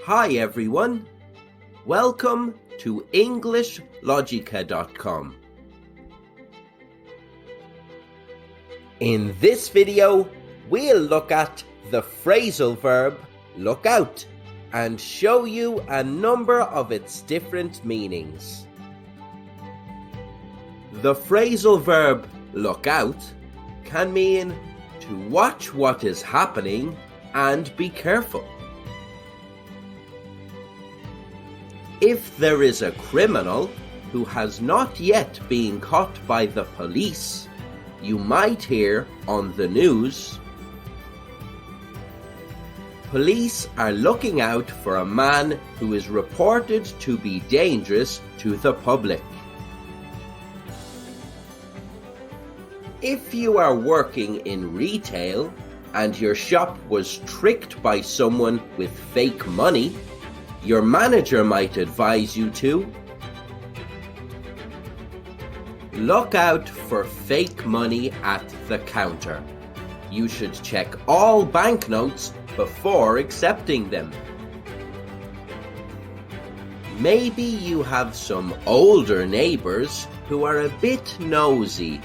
Hi everyone, welcome to EnglishLogica.com. In this video, we'll look at the phrasal verb look out and show you a number of its different meanings. The phrasal verb look out can mean to watch what is happening and be careful. If there is a criminal who has not yet been caught by the police, you might hear on the news, "Police are looking out for a man who is reported to be dangerous to the public." If you are working in retail and your shop was tricked by someone with fake money, your manager might advise you to look out for fake money at the counter. You should check all banknotes before accepting them. Maybe you have some older neighbors who are a bit nosy.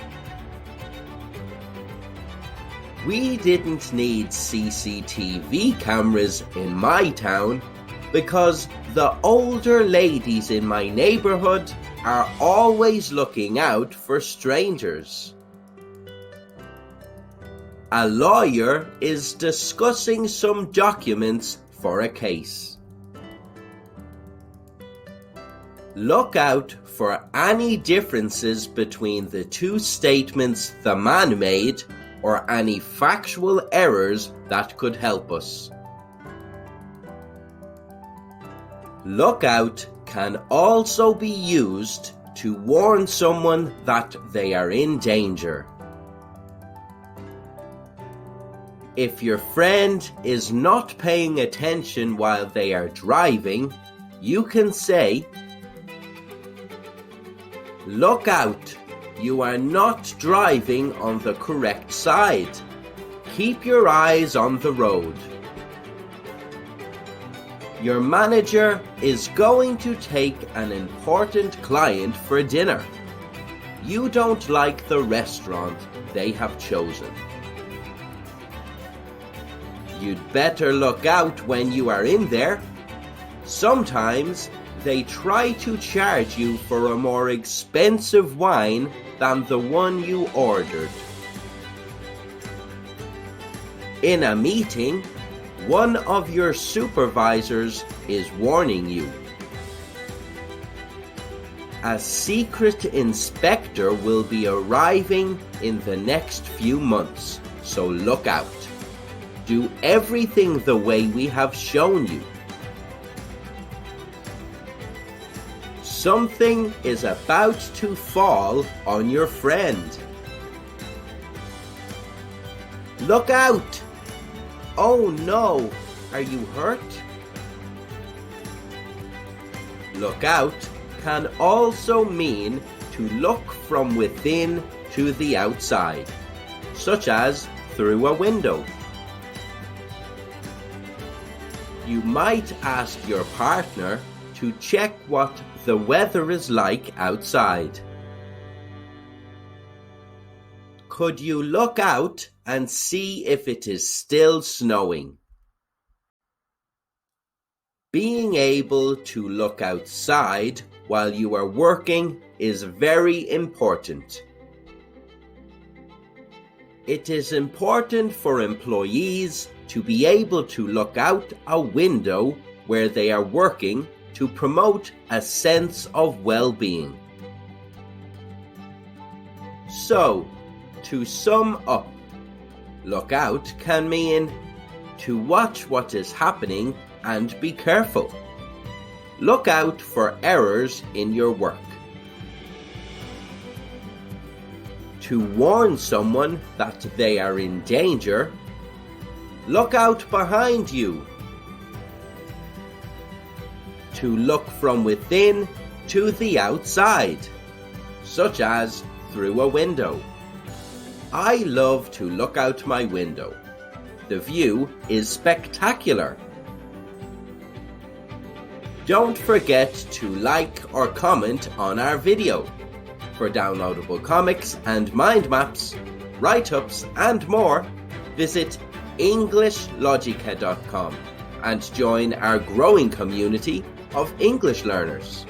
We didn't need CCTV cameras in my town because the older ladies in my neighborhood are always looking out for strangers. A lawyer is discussing some documents for a case. Look out for any differences between the two statements the man made or any factual errors that could help us. Look out can also be used to warn someone that they are in danger. If your friend is not paying attention while they are driving, you can say, "Look out, you are not driving on the correct side. Keep your eyes on the road." Your manager is going to take an important client for dinner. You don't like the restaurant they have chosen. You'd better look out when you are in there. Sometimes they try to charge you for a more expensive wine than the one you ordered. In a meeting, one of your supervisors is warning you. A secret inspector will be arriving in the next few months, so look out. Do everything the way we have shown you. Something is about to fall on your friend. Look out! Oh no, are you hurt? Look out can also mean to look from within to the outside, such as through a window. You might ask your partner to check what the weather is like outside. Could you look out and see if it is still snowing? Being able to look outside while you are working is very important. It is important for employees to be able to look out a window where they are working to promote a sense of well-being. So, to sum up, look out can mean to watch what is happening and be careful. Look out for errors in your work. To warn someone that they are in danger, look out behind you. To look from within to the outside, such as through a window. I love to look out my window. The view is spectacular. Don't forget to like or comment on our video. For downloadable comics and mind maps, write-ups and more, visit EnglishLogica.com and join our growing community of English learners.